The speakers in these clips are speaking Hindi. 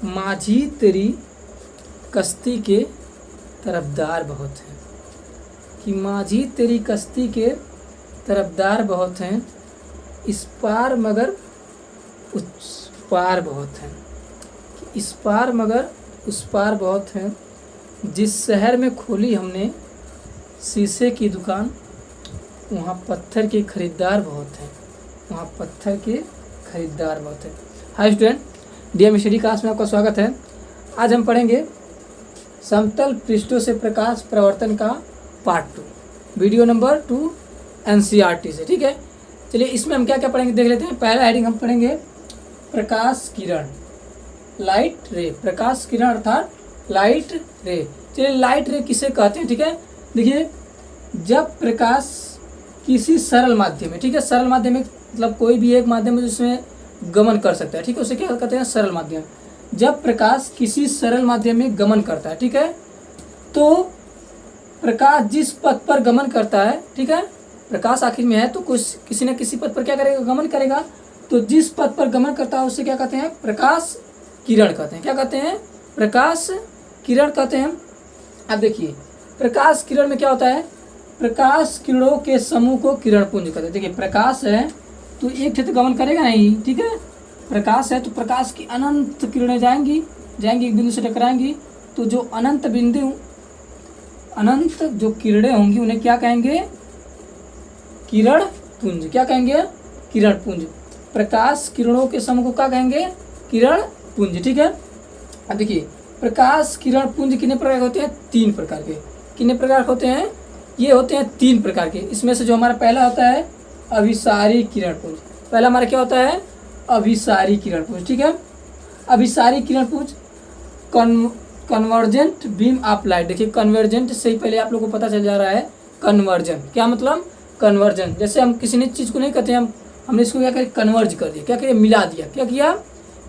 माझी तेरी कश्ती के तरफदार बहुत हैं, कि माझी तेरी कश्ती के तरफदार बहुत हैं, इस पार मगर उस पार बहुत हैं, कि इस पार मगर उस पार बहुत हैं। जिस शहर में खोली हमने शीशे की दुकान, वहाँ पत्थर के खरीदार बहुत हैं, वहाँ पत्थर के खरीदार बहुत हैं। Hi student, DM study class में आपका स्वागत है। आज हम पढ़ेंगे समतल पृष्ठों से प्रकाश प्रवर्तन का पार्ट 2, वीडियो नंबर 2 एनसीईआरटी से। ठीक है, चलिए इसमें हम क्या क्या पढ़ेंगे देख लेते हैं। पहला हेडिंग हम पढ़ेंगे प्रकाश किरण, लाइट रे। प्रकाश किरण अर्थात लाइट रे। चलिए लाइट रे किसे कहते हैं? ठीक है, देखिए जब प्रकाश किसी सरल माध्यम में, ठीक है, सरल माध्यम में मतलब कोई भी एक माध्यम है जिसमें गमन कर सकता है, ठीक है, उसे क्या कहते हैं? सरल माध्यम। जब प्रकाश किसी सरल माध्यम में गमन करता है, ठीक है, तो प्रकाश जिस पथ पर गमन करता है, ठीक है, प्रकाश आखिर में है तो कुछ किसी न किसी पथ पर क्या करेगा? गमन करेगा। तो जिस पथ पर गमन करता है उसे क्या कहते हैं? प्रकाश किरण कहते हैं। क्या कहते हैं? प्रकाश किरण कहते हैं। अब देखिए प्रकाश किरण में क्या होता है? प्रकाश किरणों के समूह को किरण पुंज कहते हैं। देखिए प्रकाश है तो एक क्षेत्र गमन करेगा नहीं, ठीक है, प्रकाश है तो प्रकाश की अनंत किरणें जाएंगी एक बिंदु से टकराएंगी। तो जो अनंत बिंदु, अनंत जो किरणें होंगी उन्हें क्या कहेंगे? किरण पुंज। क्या कहेंगे? किरण पुंज। प्रकाश किरणों के समूह को क्या कहेंगे? किरण पुंज। ठीक है, अब देखिए प्रकाश किरण पुंज कितने प्रकार के होते हैं? 3 प्रकार के। कितने प्रकार के होते हैं? ये होते हैं 3 प्रकार के। इसमें से जो हमारा पहला होता है अभिसारी किरण पुंज। पहला हमारा क्या होता है? अभिसारी किरण पुंज। ठीक है, अभिसारी किरण पुंज कन्वर्जेंट बीम ऑफ लाइट। देखिए कन्वर्जेंट से ही पहले आप लोगों को पता चल जा रहा है कन्वर्जन। क्या मतलब? कन्वर्जन। जैसे हम किसी ने चीज़ को नहीं कहते हैं, हमने इसको क्या करें? कन्वर्ज कर दिया। क्या किया? मिला दिया। क्या किया?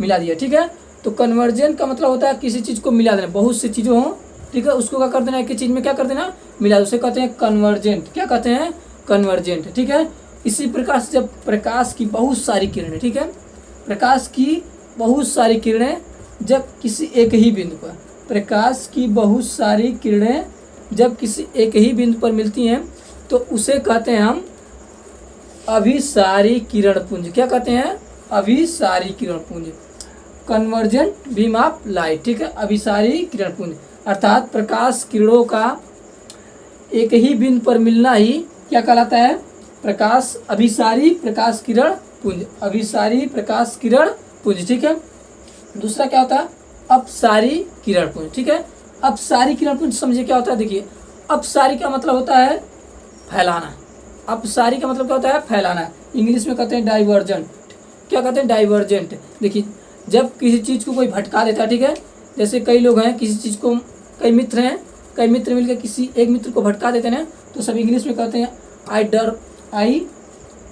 मिला दिया। ठीक है, तो कन्वर्जन का मतलब होता है किसी चीज़ को मिला देना, बहुत सी चीज़ों हों, ठीक है, उसको क्या कर देना? एक चीज़ में क्या कर देना? मिला। उसे कहते हैं कन्वर्जेंट। क्या कहते हैं? कन्वर्जेंट। ठीक है, इसी प्रकार से जब प्रकाश की बहुत सारी किरणें, ठीक है, प्रकाश की बहुत सारी किरणें जब किसी एक ही बिंदु पर, प्रकाश की बहुत सारी किरणें जब किसी एक ही बिंदु पर मिलती हैं तो उसे कहते हैं हम अभिसारी किरण पुंज। क्या कहते हैं? अभिसारी किरण पुंज, कन्वर्जेंट बीम ऑफ लाइट। ठीक है, अभिसारी किरण पुंज अर्थात प्रकाश किरणों का एक ही बिंदु पर मिलना ही क्या कहलाता है? प्रकाश अभिसारी प्रकाश किरण पुंज, अभिसारी प्रकाश किरण पुंज। ठीक है, दूसरा क्या होता है? अपसारी किरण पुंज। ठीक है, अपसारी किरण पुंज समझिए क्या होता है। देखिए अपसारी का मतलब होता है फैलाना। अपसारी का मतलब क्या होता है? फैलाना। इंग्लिश में कहते हैं डाइवर्जेंट। क्या कहते हैं? डाइवर्जेंट। देखिए जब किसी चीज़ को कोई भटका देता है, ठीक है, जैसे कई लोग हैं किसी चीज़ को, कई मित्र हैं, कई मित्र मिलकर किसी एक मित्र को भटका देते हैं तो सब इंग्लिश में कहते हैं आई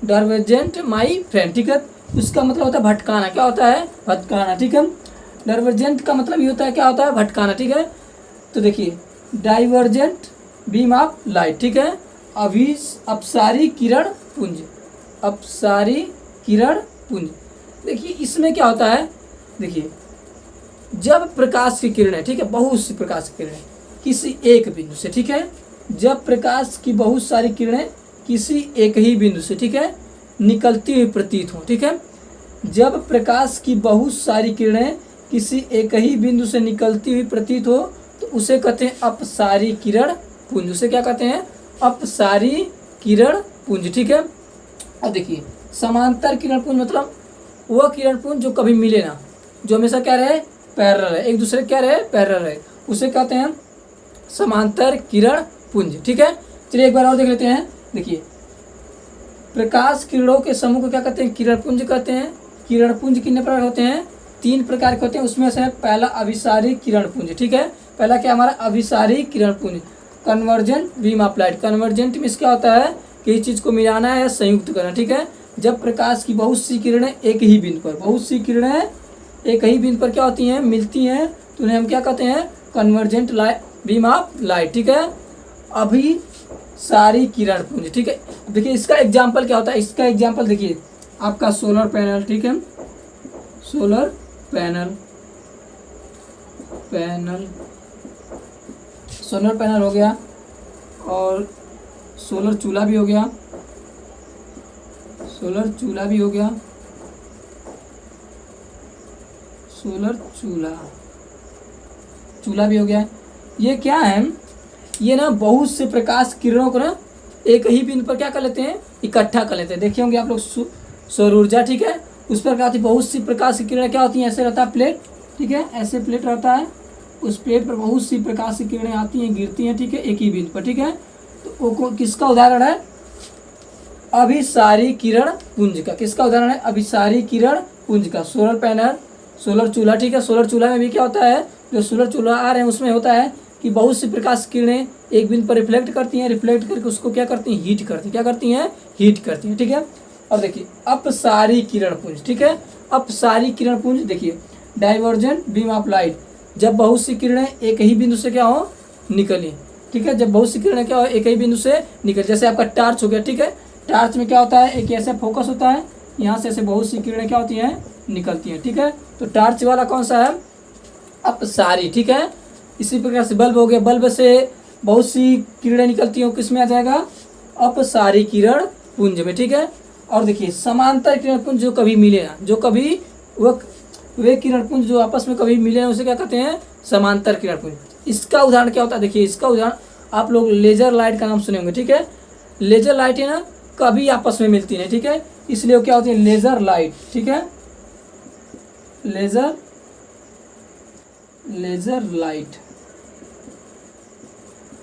डाइवर्जेंट माई फ्रेंड। ठीक है, उसका मतलब होता है भटकाना। क्या होता है? भटकाना। ठीक है, डाइवर्जेंट का मतलब ये होता है, क्या होता है? भटकाना। ठीक है, तो देखिए डाइवर्जेंट बीम ऑफ लाइट। ठीक है, अपसारी किरण पुंज, अपसारी किरण पुंज। देखिए इसमें क्या होता है? देखिए जब प्रकाश की किरणें, ठीक है, बहुत सी प्रकाश की किरणें किसी एक बिंदु से, ठीक है, जब प्रकाश की बहुत सारी किरणें किसी एक ही बिंदु से, ठीक है, निकलती हुई प्रतीत हो, ठीक है, जब प्रकाश की बहुत सारी किरणें किसी एक ही बिंदु से निकलती हुई प्रतीत हो तो उसे कहते हैं अपसारी किरण पुंज। उसे क्या कहते हैं? अपसारी किरण पुंज। ठीक है, और देखिए समांतर किरण पुंज मतलब वह किरण पुंज जो कभी मिले ना, जो हमेशा क्या रहे? पैरेलल है, एक दूसरे क्या रहे? पैरेलल है, उसे कहते हैं समांतर किरण पुंज। ठीक है, चलिए एक बार और देख लेते हैं। देखिए प्रकाश किरणों के समूह को क्या कहते हैं? किरण पुंज कहते हैं। किरण पुंज कितने प्रकार होते हैं? 3 प्रकार के होते हैं। उसमें से पहला अभिसारी किरण पुंज। ठीक है, पहला क्या हमारा? अभिसारी किरण पुंज, convergent beam of light. Convergent में क्या होता है? किसी चीज़ को मिलाना है या संयुक्त करना। ठीक है, जब प्रकाश की बहुत सी किरणें एक ही बिंदु पर, बहुत सी किरणें एक ही बिंदु पर क्या होती हैं? मिलती हैं, तो उन्हें हम क्या कहते हैं? Convergent beam of light. ठीक है, अभिसारी किरण पुंज। ठीक है, देखिए इसका एग्जाम्पल क्या होता है? इसका एग्जाम्पल देखिए आपका सोलर पैनल। ठीक है, solar panel, panel, solar panel हो गया, और सोलर चूल्हा भी हो गया, सोलर चूल्हा भी हो गया, सोलर चूल्हा भी हो गया। ये क्या है, ये ना बहुत से प्रकाश किरणों को ना एक ही बिंदु पर क्या कर लेते हैं, इकट्ठा कर लेते हैं। देखे होंगे आप लोग सौर ऊर्जा, ठीक है, उस पर क्या होती है, बहुत सी प्रकाश की किरणें क्या होती हैं, ऐसे रहता है प्लेट, ठीक है, ऐसे प्लेट रहता है, उस प्लेट पर बहुत सी प्रकाश की किरणें आती हैं, गिरती हैं, ठीक है, एक ही बिंदु पर, ठीक है। तो वो किसका उदाहरण है, अभिसारी किरण पुंज का। किसका उदाहरण है, अभिसारी किरण पुंज का। सोलर पैनल, सोलर चूल्हा, ठीक है, सोलर चूल्हा में भी क्या होता है, जो सोलर चूल्हा आ रहे हैं उसमें होता है कि बहुत सी प्रकाश किरणें एक बिंदु पर रिफ्लेक्ट करती हैं, रिफ्लेक्ट करके उसको क्या करती हैं, हीट करती हैं, क्या करती हैं, हीट करती हैं, ठीक है। और देखिए अपसारी किरण पुंज, ठीक है, अपसारी किरण पुंज, देखिए डाइवर्जेंट बीम ऑफ लाइट, जब बहुत सी किरणें एक ही बिंदु से क्या हो, निकली, ठीक है, जब बहुत सी किरणें क्या हो, एक ही बिंदु से निकल, जैसे आपका टार्च हो गया, ठीक है, टार्च में क्या होता है, एक ऐसे फोकस होता है, यहाँ से ऐसे बहुत सी किरणें क्या होती हैं, निकलती हैं, ठीक है। तो टार्च वाला कौन सा है, अपसारी, ठीक है। इसी प्रकार से बल्ब हो गया, बल्ब से बहुत सी किरणें निकलती हैं, किस में आ जाएगा, अपसारी किरण पुंज में, ठीक है। और देखिए समांतर किरण पुंज जो कभी मिले ना, जो कभी वे किरण पुंज जो आपस में कभी मिले ना, उसे क्या कहते हैं, समांतर किरण पुंज। इसका उदाहरण क्या होता है, देखिए इसका उदाहरण आप लोग लेजर लाइट का नाम सुने होंगे, ठीक है। लेजर लाइट है ना कभी आपस में मिलती नहीं, ठीक है, इसलिए क्या होती है, लेजर लाइट, ठीक है, लेजर लाइट,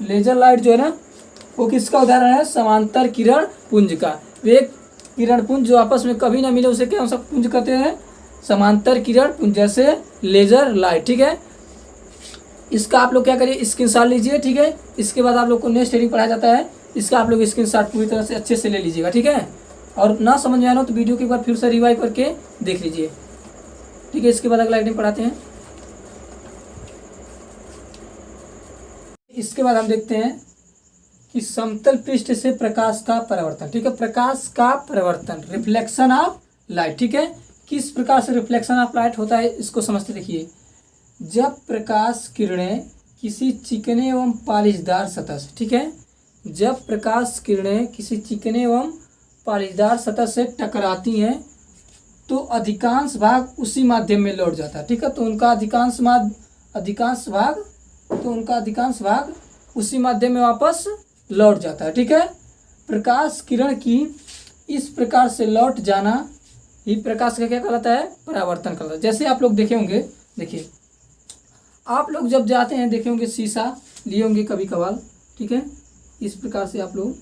लेजर लाइट जो है ना वो किसका उदाहरण है, समांतर किरण पुंज का। वे किरण पुंज जो आपस में कभी ना मिले उसे क्या सब पुंज कहते हैं, समांतर किरण पुंज, जैसे लेजर लाइट, ठीक है। इसका आप लोग क्या करिए, स्क्रीनशॉट लीजिए, ठीक है। इसके बाद आप लोग को नेक्स्ट हेडिंग पढ़ाया जाता है, इसका आप लोग स्क्रीनशॉट पूरी तरह से अच्छे से ले लीजिएगा, ठीक है। और ना समझ में आ रहा हो तो वीडियो के बाद फिर से रिवाइव करके देख लीजिए, ठीक है। इसके बाद अगला हेडिंग पढ़ाते हैं। इसके बाद हम देखते हैं कि समतल पृष्ठ से प्रकाश का परावर्तन, ठीक है, प्रकाश का परावर्तन, रिफ्लेक्शन ऑफ लाइट, ठीक है। किस प्रकार से रिफ्लेक्शन ऑफ लाइट होता है इसको समझते, देखिए जब प्रकाश किरणें किसी चिकने एवं पालिशदार सतह से, ठीक है, जब प्रकाश किरणें किसी चिकने एवं पालिशदार सतह से टकराती हैं तो अधिकांश भाग उसी माध्यम में लौट जाता है, ठीक है। तो उनका अधिकांश भाग उसी माध्यम में वापस लौट जाता है, ठीक है। प्रकाश किरण की इस प्रकार से लौट जाना ही प्रकाश का क्या कहलाता है, परावर्तन कहलाता है। जैसे आप लोग देखे होंगे, देखिए आप लोग जब जाते हैं देखे होंगे शीशा लिए होंगे कभी कभार, ठीक है, इस प्रकार से आप लोग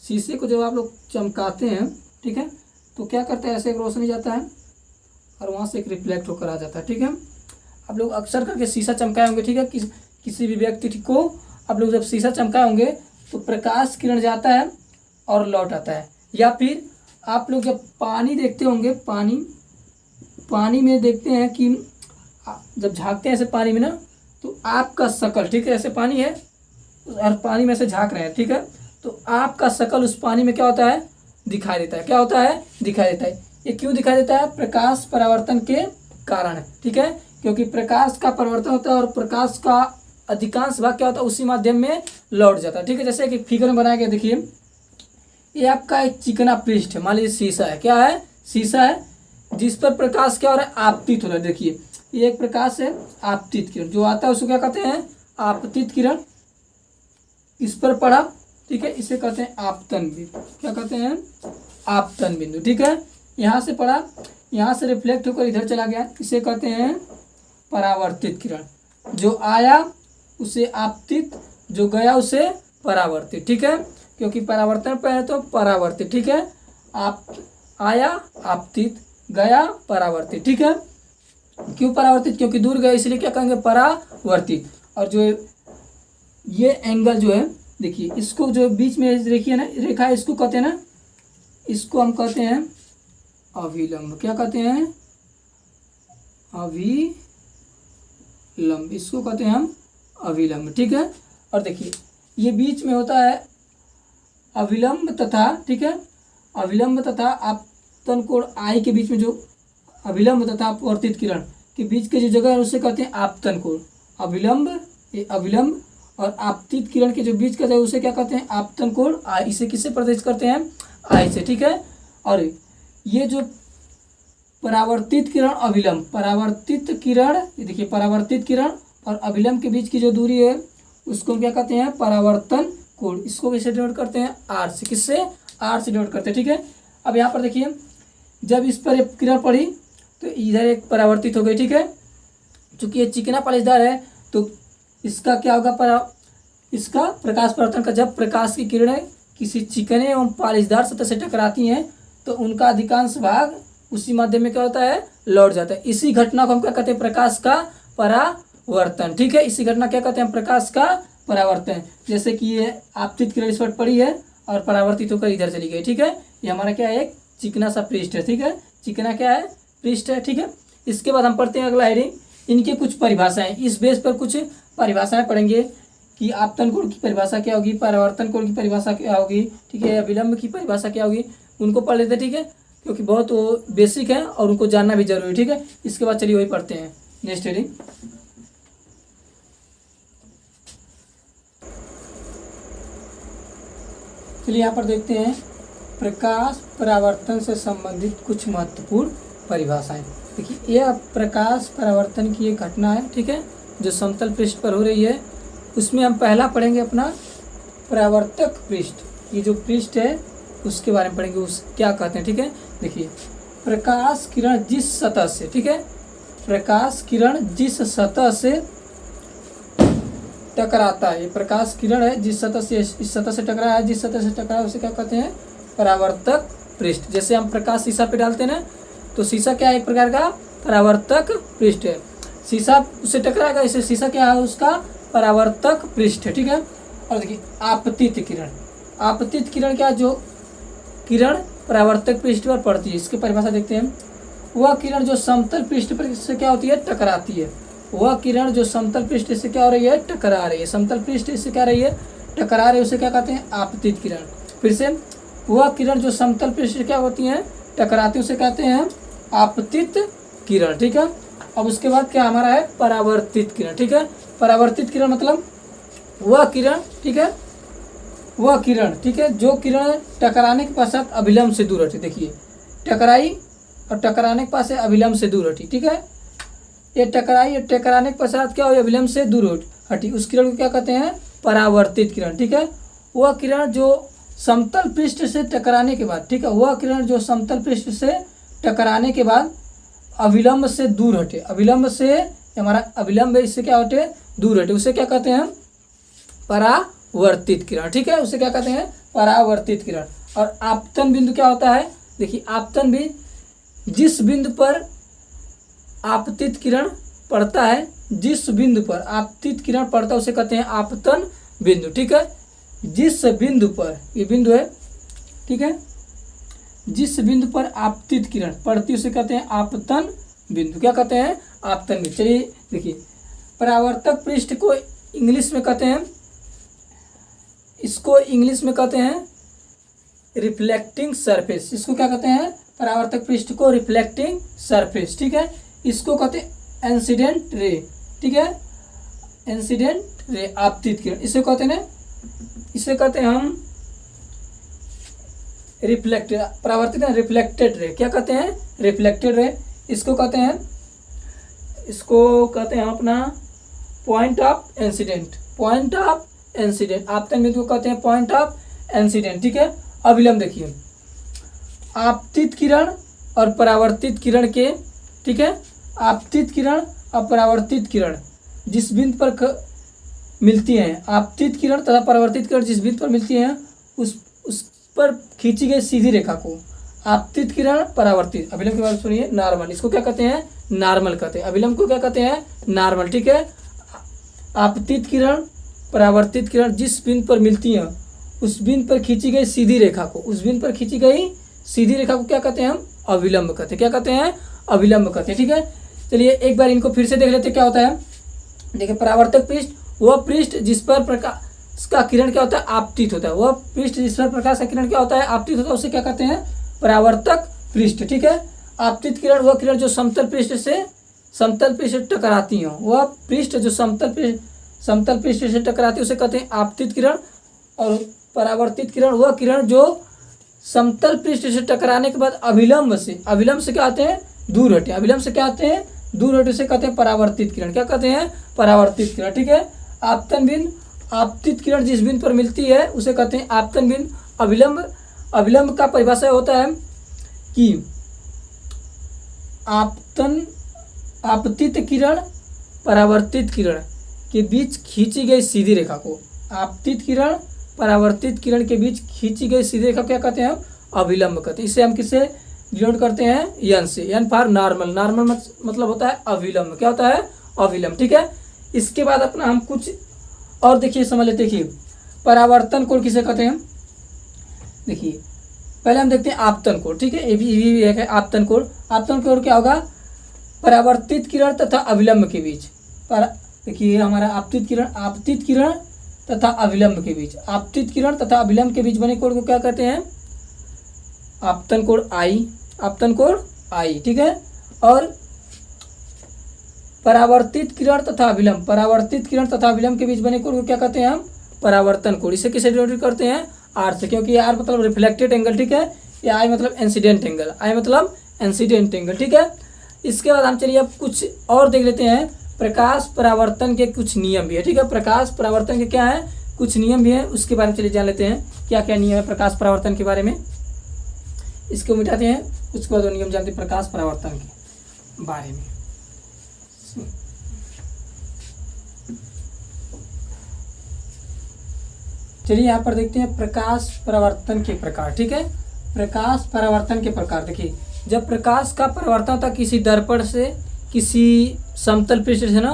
शीशे को जब आप लोग चमकाते हैं, ठीक है, तो क्या करता है, ऐसे एक रोशनी जाता है और वहाँ से एक रिफ्लेक्ट होकर आ जाता है, ठीक है। आप लोग अक्सर करके शीशा चमकाए होंगे, ठीक है, किसी भी व्यक्ति को आप लोग जब शीशा चमकाए होंगे तो प्रकाश किरण जाता है और लौट आता है। या फिर आप लोग जब पानी देखते होंगे, पानी में देखते हैं कि जब झाँकते हैं ऐसे पानी में ना, तो आपका शकल, ठीक है, ऐसे पानी है और पानी में से झाँक रहे हैं, ठीक है, तो आपका शकल उस पानी में क्या होता है, दिखाई देता है, क्या होता है, दिखाई देता है। ये क्यों दिखाई देता है, प्रकाश परावर्तन के कारण, ठीक है, क्योंकि प्रकाश का परावर्तन होता है और प्रकाश का अधिकांश भाग क्या होता है, उसी माध्यम में लौट जाता है, ठीक है। जैसे कि फिगर में बनाया गया, देखिए ये आपका एक चिकना पृष्ठ है, मान लीजिए शीशा है, क्या है, शीशा है, जिस पर प्रकाश क्या हो रहा है, आपतित हो रहा है। देखिए ये एक प्रकाश है आपतित किरण, जो आता है उसको क्या कहते हैं, आपतित किरण। इस पर पड़ा, ठीक है, इसे कहते हैं आपतन बिंदु, क्या कहते हैं, आपतन बिंदु, ठीक है। यहाँ से पड़ा, यहाँ से रिफ्लेक्ट होकर इधर चला गया, इसे कहते हैं परावर्तित किरण। जो आया उसे आपतित, जो गया उसे परावर्तित, ठीक है, क्योंकि परावर्तन पर है तो परावर्तित, ठीक है। आप आया आपतित, गया परावर्तित, ठीक है। क्यों परावर्तित, क्योंकि दूर गया इसलिए क्या कहेंगे, परावर्तित। और जो ये एंगल जो है, देखिए इसको जो बीच में देखिए ना रेखा है, इसको कहते हैं ना, इसको हम कहते हैं अभिलंब, क्या कहते हैं, अभिलंब, इसको कहते हैं हम अभिलंब, ठीक है। और देखिए ये बीच में होता है अभिलंब तथा, ठीक है, अभिलंब तथा आपतन कोण आई के बीच में जो अभिलंब तथा अपवर्तित किरण के बीच के जो जगह है उसे कहते हैं आपतन कोण। अभिलंब, ये अभिलंब और आपतित किरण के जो बीच का है उसे क्या कहते हैं, आपतन कोण। इसे किससे प्रदर्शित करते हैं, आई से, ठीक है। और ये जो परावर्तित किरण अभिलंब, परावर्तित किरण, ये देखिए परावर्तित किरण और अभिलंब के बीच की जो दूरी है उसको हम क्या कहते हैं, परावर्तन कोण। इसको किससे डिनोट करते हैं, आर से। किससे, आर से डिनोट करते हैं, ठीक है। अब यहाँ पर देखिए जब इस पर एक किरण पड़ी तो इधर एक परावर्तित हो गई, ठीक है। चूंकि ये चिकना पालिशदार है तो इसका क्या होगा, इसका प्रकाश परावर्तन का, जब प्रकाश की किरणें किसी चिकने एवं पालिशदार सतह से टकराती हैं तो उनका अधिकांश भाग उसी माध्यम में क्या होता है, लौट जाता है। इसी घटना को हम क्या कहते हैं, प्रकाश का परावर्तन, ठीक है। इसी घटना क्या कहते हैं, प्रकाश का परावर्तन। जैसे कि ये आपतित किरण इस पर पड़ी है और परावर्तित होकर इधर चली गई, ठीक है। ये हमारा क्या है, एक चिकना सा पृष्ठ है, ठीक है। चिकना क्या है, पृष्ठ है, ठीक है। इसके बाद हम पढ़ते हैं अगला हेडिंग, इनके कुछ परिभाषाएं। इस बेस पर कुछ परिभाषाएं पढ़ेंगे कि आपतन कोण की परिभाषा क्या होगी, परावर्तन कोण की परिभाषा क्या होगी, ठीक है, अभिलंब की परिभाषा क्या होगी, उनको पढ़ लेते हैं, ठीक है। क्योंकि बहुत वो बेसिक है और उनको जानना भी जरूरी है, ठीक है। इसके बाद चलिए वही पढ़ते हैं नेक्स्ट हेडिंग। चलिए यहाँ पर देखते हैं प्रकाश परावर्तन से संबंधित कुछ महत्वपूर्ण परिभाषाएं। देखिए यह प्रकाश परावर्तन की एक घटना है, ठीक है, जो समतल पृष्ठ पर हो रही है। उसमें हम पहला पढ़ेंगे अपना परावर्तक पृष्ठ। ये जो पृष्ठ है उसके बारे में पढ़ेंगे, उस क्या कहते हैं, ठीक है। देखिए प्रकाश किरण जिस सतह से, ठीक है, प्रकाश किरण जिस सतह से टकराता है, ये प्रकाश किरण है जिस सतह से, इस सतह से टकराया है, जिस सतह से टकराया उसे क्या कहते हैं, परावर्तक पृष्ठ। जैसे हम प्रकाश शीशा पे डालते हैं ना, तो शीशा क्या है, एक प्रकार का परावर्तक पृष्ठ है। शीशा उससे टकराएगा, इसे शीशा क्या है, उसका परावर्तक पृष्ठ है, ठीक है। और देखिए आपतित किरण, आपतित किरण क्या, जो किरण परावर्तक पृष्ठ पर पड़ती है, इसकी परिभाषा देखते हैं। वह किरण जो समतल पृष्ठ पर से क्या होती है, टकराती है। वह किरण जो समतल पृष्ठ से क्या हो रही है, टकरा रही है, समतल पृष्ठ से क्या रही है, टकरा रही है, उसे क्या कहते हैं, आपतित किरण। फिर से वह किरण जो समतल पृष्ठ से क्या होती है, टकराती है, उसे कहते हैं आपतित किरण, ठीक है। अब उसके बाद क्या हमारा है, परावर्तित किरण, ठीक है। परावर्तित किरण मतलब वह किरण, ठीक है, वह किरण, ठीक है, जो किरण टकराने के पश्चात अभिलंब से दूर हटी। देखिए टकराई और टकराने के पास अभिलंब से दूर हटी, ठीक है। ये टकराई, ये टकराने के पश्चात क्या हुई, अभिलंब से दूर हटी, उस किरण को क्या कहते हैं, परावर्तित किरण, ठीक है। वह किरण जो समतल पृष्ठ से टकराने के बाद, ठीक है, वह किरण जो समतल पृष्ठ से टकराने के बाद अभिलंब से दूर हटे, अभिलंब से, हमारा अभिलंब है, इससे क्या हटे, दूर हटे, उसे क्या कहते हैं, परावर्तित किरण, ठीक है। उसे क्या कहते हैं, परावर्तित किरण। और आपतन बिंदु क्या होता है, देखिए आपतन भी जिस बिंदु पर आपतित किरण पड़ता है, जिस बिंदु पर आपतित किरण पड़ता है उसे कहते हैं आपतन बिंदु, ठीक है। जिस बिंदु पर, ये बिंदु है, ठीक है, जिस बिंदु पर आपतित किरण पड़ती है उसे कहते हैं आपतन बिंदु। क्या कहते हैं, आपतन बिंदु। चलिए देखिए परावर्तक पृष्ठ को इंग्लिश में कहते हैं, इसको इंग्लिश में कहते हैं रिफ्लेक्टिंग सरफेस। इसको क्या कहते हैं, परावर्तक पृष्ठ को रिफ्लेक्टिंग सरफेस, ठीक है। इसको कहते हैं इंसिडेंट रे, ठीक है, इंसिडेंट रे, आपतित किरण, इसे कहते हैं ना, इसे कहते हैं हम रिफ्लेक्टेड, परावर्तित रिफ्लेक्टेड रे, क्या कहते हैं, रिफ्लेक्टेड रे। इसको कहते हैं, इसको कहते हैं अपना point of incident, point of incident, आपतन बिंदु को कहते हैं पॉइंट ऑफ इंसिडेंट, ठीक है। अभिलंब देखिए आपतित किरण और परावर्तित किरण के, ठीक है, आपतित किरण और परावर्तित किरण जिस बिंदु पर मिलती हैं, आपतित किरण तथा परावर्तित किरण जिस बिंदु पर मिलती हैं उस पर खींची गई सीधी रेखा को आपतित किरण, परावर्तित, अभिलंब के बारे में सुनिए, नॉर्मल, इसको क्या कहते हैं, नॉर्मल कहते हैं। अभिलंब को क्या कहते हैं, नॉर्मल, ठीक है। आपतित किरण, परावर्तित किरण जिस बिंदु पर मिलती हैं उस बिंदु पर खींची गई सीधी रेखा को, उस बिंदु पर खींची गई सीधी रेखा को क्या कहते हैं, हम अभिलंब कहते हैं। क्या कहते हैं, अभिलंब कहते हैं, ठीक है। चलिए एक बार इनको फिर से देख लेते हैं क्या होता है। देखिए परावर्तक पृष्ठ वह पृष्ठ जिस पर प्रकाश का किरण क्या होता है, आपतित होता है, वह पृष्ठ जिस पर प्रकाश का किरण क्या होता है, आपतित होता है, उसे क्या कहते हैं, परावर्तक पृष्ठ, ठीक है। आपतित किरण वह किरण जो समतल पृष्ठ से समतल पृष्ठ से टकराती हो, वह पृष्ठ जो समतल पृष्ठ से टकराती है उसे कहते हैं आपतित किरण। और परावर्तित किरण वह किरण जो समतल पृष्ठ से टकराने के बाद अभिलंब से क्या आते हैं, दूर हटे, अभिलंब से क्या आते हैं, दूर हटे, से कहते हैं परावर्तित किरण। क्या कहते हैं, परावर्तित किरण। ठीक है। आपतन बिंदु, आपतित किरण जिस बिंदु पर मिलती है उसे कहते हैं आपतन बिंदु। अभिलंब का परिभाषा होता है कि आपतित किरण परावर्तित किरण के बीच खींची गई सीधी रेखा को, आपतित किरण परावर्तित किरण के बीच खींची गई सीधी रेखा क्या कहते हैं, हम अभिलंब कहते हैं। इसे हम किससे डिनोट करते हैं, एन से। एन फॉर नॉर्मल, नॉर्मल मतलब होता है अभिलंब। क्या होता है, अभिलंब। ठीक है। इसके बाद अपना हम कुछ और देखिए समझ लेते। देखिए परावर्तन कोण किसे कहते हैं, देखिए पहले हम देखते हैं आपतन कोण। ठीक है, ये भी एक है आपतन कोण। आपतन कोण क्या होगा, परावर्तित किरण तथा अभिलंब के बीच। देखिए हमारा आपतित किरण तथा अभिलंब के बीच, आपतित किरण तथा अभिलंब के बीच बने कोण को क्या कहते हैं, आपतन कोण आई, आपतन कोण आई। ठीक है। और परावर्तित किरण तथा अभिलंब के बीच बने कोण को क्या कहते हैं हम, परावर्तन कोण। इसे किसे डिनोट करते हैं, आर से, क्योंकि आर मतलब रिफ्लेक्टेड एंगल। ठीक है। या आई मतलब इंसिडेंट एंगल, आई मतलब इंसिडेंट एंगल। ठीक है। इसके बाद हम चलिए अब कुछ और देख लेते हैं। प्रकाश परावर्तन के कुछ नियम भी है। ठीक है। प्रकाश परावर्तन के क्या है, कुछ नियम भी है, उसके बारे में चलिए जान लेते हैं क्या क्या नियम है प्रकाश परावर्तन के बारे में। इसको मिटाते हैं, उसके बाद नियम जानते हैं प्रकाश परावर्तन के बारे में। चलिए यहाँ पर देखते हैं प्रकाश परावर्तन के प्रकार। ठीक है। प्रकाश परावर्तन के प्रकार देखिए, जब प्रकाश का परावर्तन होता है किसी दर्पण से किसी समतल पृष्ठ से ना,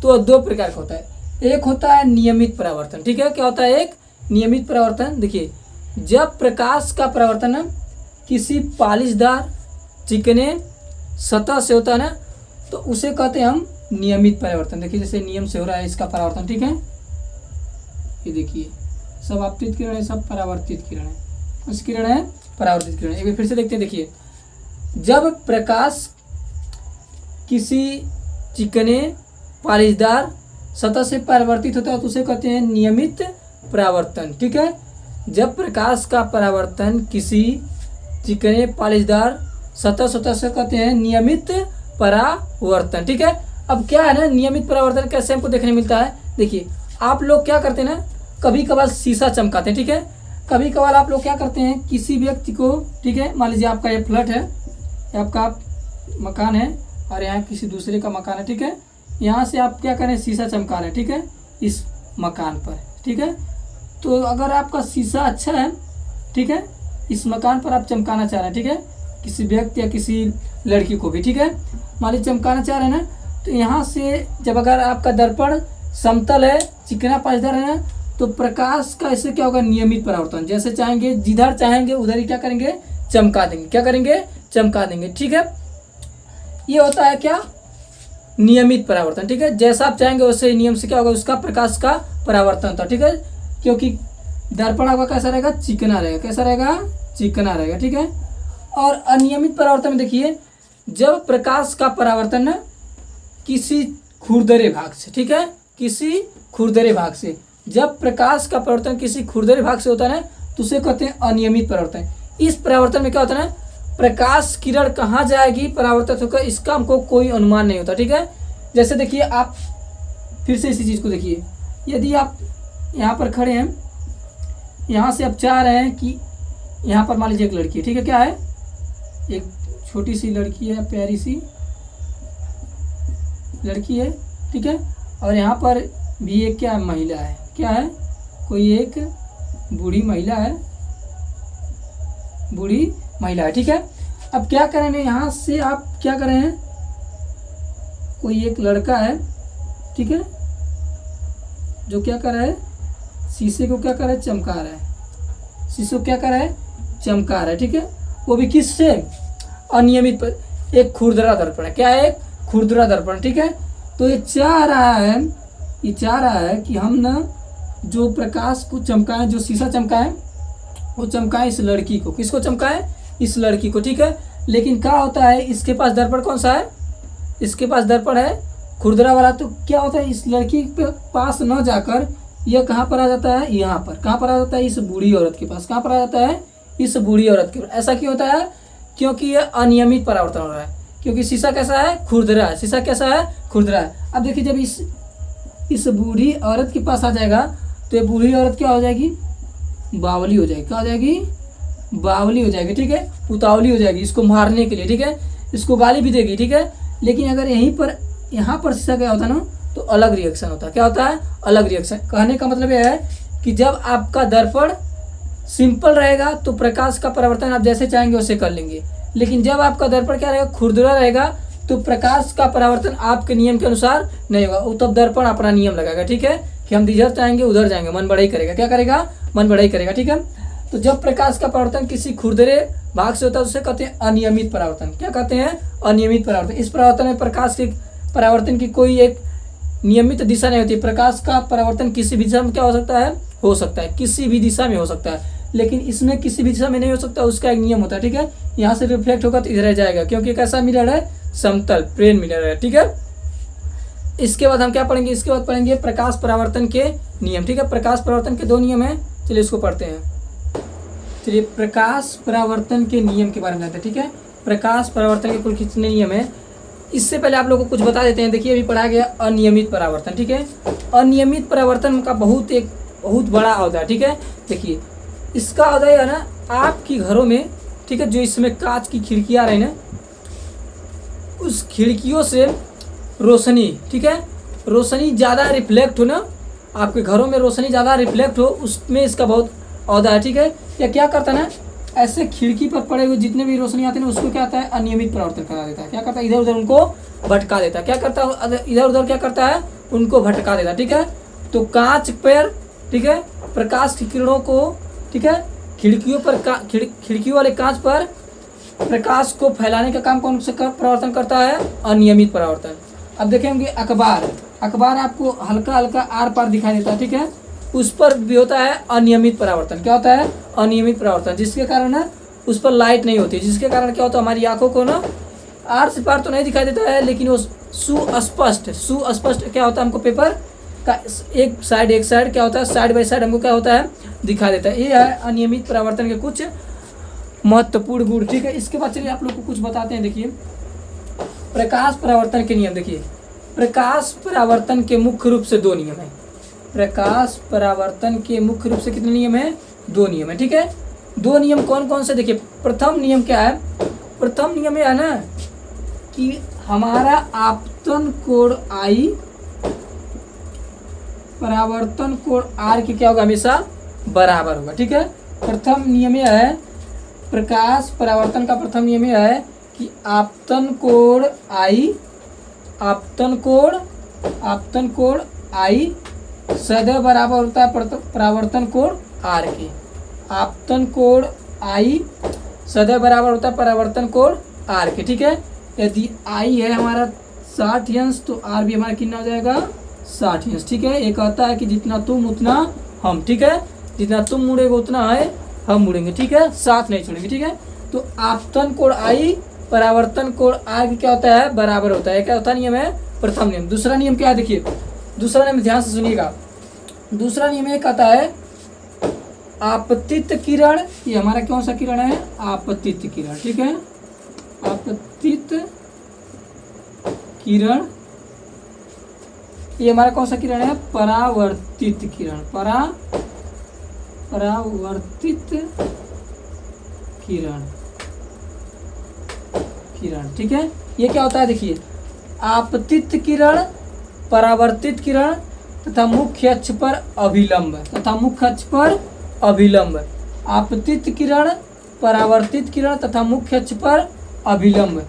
तो दो प्रकार का होता है। एक होता है नियमित परावर्तन। ठीक है। क्या होता है, एक नियमित परावर्तन। देखिए जब प्रकाश का परावर्तन किसी पालिशदार चिकने सतह से होता है ना, तो उसे कहते हैं हम नियमित परावर्तन। देखिए जैसे नियम से हो रहा है इसका परावर्तन। ठीक है। ये देखिए सब आपतित किरण है, सब परावर्तित किरण है, उस किरण है परावर्तित किरण। एक बार फिर से देखते हैं। देखिए जब प्रकाश किसी चिकने पालिशदार सतह से परावर्तित होता है तो उसे कहते हैं नियमित परावर्तन। ठीक है। जब प्रकाश का परावर्तन किसी चिकने पालिशदार सतह से कहते हैं नियमित परावर्तन। ठीक है। अब क्या है ना, नियमित परावर्तन कैसे हमको देखने मिलता है। देखिए आप लोग क्या करते हैं ना, कभी कभार शीशा चमकाते हैं। ठीक है। कभी कभार आप लोग क्या करते हैं, किसी व्यक्ति को, ठीक है, मान लीजिए आपका ये फ्लैट है, आपका मकान है और यहाँ किसी दूसरे का मकान है। ठीक है। यहाँ से आप क्या करें, शीशा चमका रहे हैं। ठीक है, इस मकान पर। ठीक है। तो अगर आपका शीशा अच्छा है, ठीक है, इस मकान पर आप चमकाना चाह रहे हैं। ठीक है, किसी व्यक्ति या किसी लड़की को भी। ठीक है, मान लीजिए चमकाना चाह रहे हैं ना, तो यहाँ से जब अगर आपका दर्पण समतल है, चिकना पालिशदार है ना, तो प्रकाश का ऐसे क्या होगा, नियमित परावर्तन। जैसे चाहेंगे, जिधर चाहेंगे उधर ही क्या करेंगे, चमका देंगे। क्या करेंगे, चमका देंगे। ठीक है। ये होता है क्या, नियमित परावर्तन। ठीक है। जैसा आप चाहेंगे वैसे नियम से क्या होगा, उसका प्रकाश का परावर्तन होता है। ठीक है। क्योंकि दर्पण आपका कैसा रहेगा, चिकना रहेगा। कैसा रहेगा, चिकना रहेगा। ठीक है। और अनियमित परावर्तन में देखिए, जब प्रकाश का परावर्तन ना किसी खुरदरे भाग से, ठीक है, किसी खुरदरे भाग से, जब प्रकाश का परावर्तन किसी खुरदरे भाग से होता है ना, तो उसे कहते हैं अनियमित परावर्तन। इस परावर्तन में क्या होता है ना, प्रकाश किरण कहाँ जाएगी परावर्तित होकर, इसका हमको कोई अनुमान नहीं होता। ठीक है। जैसे देखिए आप फिर से इसी चीज़ को देखिए, यदि आप यहाँ पर खड़े हैं, यहाँ से आप चाह रहे हैं कि यहाँ पर मान लीजिए एक लड़की है। ठीक है, क्या है, एक छोटी सी लड़की है, प्यारी सी लड़की है। ठीक है। और यहाँ पर भी एक क्या महिला है, क्या है, कोई एक बूढ़ी महिला है, बूढ़ी महिला है। ठीक है। अब क्या करेंगे, यहाँ से आप क्या कर रहे हैं, कोई एक लड़का है, ठीक है, जो क्या कर रहा है, शीशे को क्या कर रहा है, चमका रहा है। शीशे को क्या कर रहा है, चमका रहा है। ठीक है। वो भी किससे, अनियमित एक खुरदरा दर्पण है। क्या है, एक खुरदरा दर्पण। ठीक है। तो ये चाह रहा है कि हम ना जो प्रकाश को चमकाएं, जो शीशा चमकाएं, वो चमकाएं इस लड़की को। किसको चमकाएं, इस लड़की को। ठीक है। लेकिन क्या होता है, इसके पास दर्पण कौन सा है, इसके पास दर्पण है खुरदरा वाला, तो क्या होता है, इस लड़की के पास न जाकर यह कहाँ पर आ जाता है, यहाँ पर। कहाँ पर आ जाता है, इस बूढ़ी औरत के पास। कहाँ पर आ जाता है, इस बूढ़ी औरत के पास। ऐसा क्यों होता है, क्योंकि यह अनियमित परावर्तन हो रहा है, क्योंकि शीशा कैसा है, खुरदरा है। शीशा कैसा है, खुरदरा है। अब देखिए, जब इस बूढ़ी औरत के पास आ जाएगा तो ये बूढ़ी औरत क्या हो जाएगी, बावली हो जाएगी। क्या हो जाएगी, बावली हो जाएगी, ठीक है, उतावली हो जाएगी इसको मारने के लिए, ठीक है, इसको गाली भी देगी, ठीक है। लेकिन अगर यहाँ पर शीशा क्या होता है ना, तो अलग रिएक्शन होता है। क्या होता है, अलग रिएक्शन। कहने का मतलब यह है कि जब आपका दर्पण सिंपल रहेगा तो प्रकाश का परावर्तन आप जैसे चाहेंगे वैसे कर लेंगे, लेकिन जब आपका दर्पण क्या रहेगा, खुरदुरा रहेगा, तो प्रकाश का परावर्तन आपके नियम के अनुसार नहीं होगा। वो तब दर्पण अपना नियम लगाएगा, ठीक है, कि हम इधर चाहेंगे उधर जाएंगे, मन बढ़ाई करेगा। क्या करेगा, मन बढ़ाई करेगा, ठीक है। तो जब प्रकाश का परावर्तन किसी खुरदरे भाग से होता है उसे कहते हैं अनियमित परावर्तन। क्या कहते हैं, अनियमित परावर्तन। इस परावर्तन में प्रकाश के परावर्तन की कोई एक नियमित दिशा नहीं होती। प्रकाश का परावर्तन किसी भी दिशा में क्या हो सकता है, हो सकता है, किसी भी दिशा में हो सकता है, लेकिन इसमें किसी भी दिशा में नहीं हो सकता, उसका एक नियम होता है, ठीक है। यहाँ से रिफ्लेक्ट होगा तो इधर जाएगा, क्योंकि कैसा मिरर है, समतल प्लेन मिरर है, ठीक है। इसके बाद हम क्या पढ़ेंगे, इसके बाद पढ़ेंगे प्रकाश परावर्तन के नियम, ठीक है। प्रकाश परावर्तन के 2 नियम हैं, चलिए इसको पढ़ते हैं। चलिए प्रकाश परावर्तन के नियम के बारे में जानते हैं, ठीक है। प्रकाश परावर्तन के कुल कितने नियम है, इससे पहले आप लोगों को कुछ बता देते हैं। देखिए, अभी पढ़ा गया अनियमित परावर्तन, ठीक है। अनियमित परावर्तन का बहुत बड़ा औदा है, ठीक है। देखिए, इसका औदा है ना, आपकी घरों में, ठीक है, जो इसमें कांच की खिड़कियां रही ना, उस खिड़कियों से रोशनी, ठीक है, रोशनी ज़्यादा रिफ्लेक्ट हो ना, आपके घरों में रोशनी ज़्यादा रिफ्लेक्ट हो, उसमें इसका बहुत औदा है, ठीक है। या क्या करता है ना, ऐसे खिड़की पर पड़े हुए जितने भी रोशनी आते हैं ना, उसको क्या आता है, अनियमित परावर्तन करा देता है। क्या करता है, इधर उधर उनको भटका देता है। क्या करता है, इधर उधर क्या करता है, उनको भटका देता है, ठीक है। तो कांच पर, ठीक है, प्रकाश की किरणों को, ठीक है, खिड़कियों पर खिड़कियों वाले कांच पर प्रकाश को फैलाने का काम कौन सा परावर्तन करता है, अनियमित परावर्तन। अब देखेंगे अखबार आपको हल्का हल्का आर पार दिखाई देता है, ठीक है, उस पर भी होता है अनियमित परावर्तन। क्या होता है, अनियमित परावर्तन, जिसके कारण ना उस पर लाइट नहीं होती, जिसके कारण क्या होता है, हमारी आंखों को ना आर से पार तो नहीं दिखाई देता है, लेकिन वो सुस्पष्ट क्या होता है, हमको पेपर का एक साइड क्या होता है, साइड बाय साइड हमको क्या होता है, दिखा देता है। ये है अनियमित परावर्तन के कुछ महत्वपूर्ण गुण, ठीक है। इसके बाद चलिए आप लोग को कुछ बताते हैं। देखिए, प्रकाश परावर्तन के नियम। देखिए, प्रकाश परावर्तन के मुख्य रूप से 2 नियम है। प्रकाश परावर्तन के मुख्य रूप से कितने नियम है, 2 नियम है, ठीक है। 2 नियम कौन कौन से, देखिए, प्रथम नियम क्या है, प्रथम नियम यह है ना कि हमारा आपतन कोण I परावर्तन कोण R की क्या होगा, हमेशा बराबर होगा, ठीक है। प्रथम नियम यह है, प्रकाश परावर्तन का प्रथम नियम यह है कि आपतन कोण I सदैव बराबर होता है परावर्तन कोण R के। आपतन कोण I सदैव बराबर होता है परावर्तन कोण R के, ठीक है। यदि I है हमारा 60 अंश तो R भी हमारा कितना हो जाएगा, 60 अंश, ठीक है। ये कहता है कि जितना तुम उतना हम, ठीक है, जितना तुम मुड़ेगे उतना है हम मुड़ेंगे, ठीक है, साथ नहीं छोड़ेंगे, ठीक है। तो आपतन कोण I परावर्तन कोण R की क्या होता है, बराबर होता है। क्या होता है, नियम है प्रथम नियम। दूसरा नियम क्या है, देखिए, दूसरा नियम ध्यान से सुनिएगा। दूसरा नियम ये कहता है आपतित किरण, ये हमारा कौन सा किरण है, आपतित किरण, ठीक है। आपतित किरण ये हमारा कौन सा किरण है, परावर्तित किरण, परावर्तित किरण, ठीक है। ये क्या होता है, देखिए, आपतित किरण, परावर्तित किरण तथा मुख्य अक्ष पर अभिलंब, आपतित किरण, परावर्तित किरण तथा मुख्य अक्ष पर अभिलंब,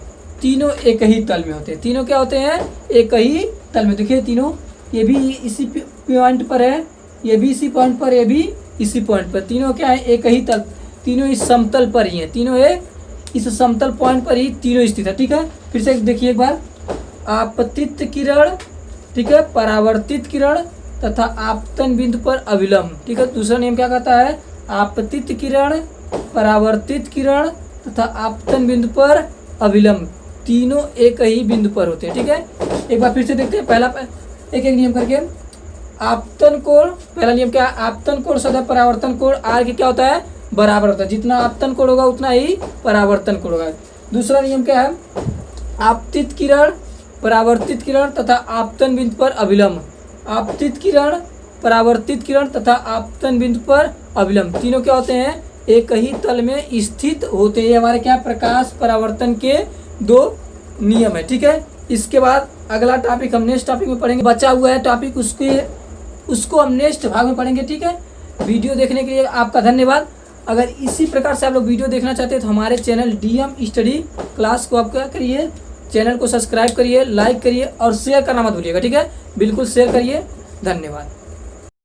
तीनों एक ही तल में होते हैं। तीनों क्या होते हैं, एक ही तल में। देखिए, तीनों, ये भी इसी पॉइंट पर है, ये भी इसी पॉइंट पर, ये भी इसी पॉइंट पर, तीनों क्या है, एक ही तल, तीनों इस समतल पर ही हैं, तीनों इस समतल पॉइंट पर ही तीनों स्थित है, ठीक है। फिर से देखिए एक बार, आपतित किरण, ठीक है, परावर्तित किरण तथा आपतन बिंदु पर अभिलंब, ठीक है। दूसरा नियम क्या कहता है, आपतित किरण, परावर्तित किरण तथा आपतन बिंदु पर अभिलंब, तीनों एक ही बिंदु पर होते हैं। ठीक है, एक बार फिर से देखते हैं। पहला एक एक नियम करके। आपतन कोण, पहला नियम क्या है, आपतन कोण सदैव परावर्तन कोण आर के क्या होता है, बराबर होता है। जितना आपतन कोण होगा उतना ही परावर्तन कोण होगा। दूसरा नियम क्या है, आपतित किरण, परावर्तित किरण तथा आपतन बिंदु पर अभिलंब। आपतित किरण, परावर्तित किरण तथा आपतन बिंदु पर अभिलंब तीनों क्या होते हैं, एक ही तल में स्थित होते हैं। हमारे क्या प्रकाश परावर्तन के दो नियम है। ठीक है, इसके बाद अगला टॉपिक हम नेक्स्ट टॉपिक में पढ़ेंगे। बचा हुआ है टॉपिक उसको हम नेक्स्ट भाग में पढ़ेंगे। ठीक है, वीडियो देखने के लिए आपका धन्यवाद। अगर इसी प्रकार से आप लोग वीडियो देखना चाहते हैं तो हमारे चैनल डीएम स्टडी क्लास को आप क्या करिए, चैनल को सब्सक्राइब करिए, लाइक करिए और शेयर करना मत भूलिएगा। ठीक है, बिल्कुल शेयर करिए। धन्यवाद।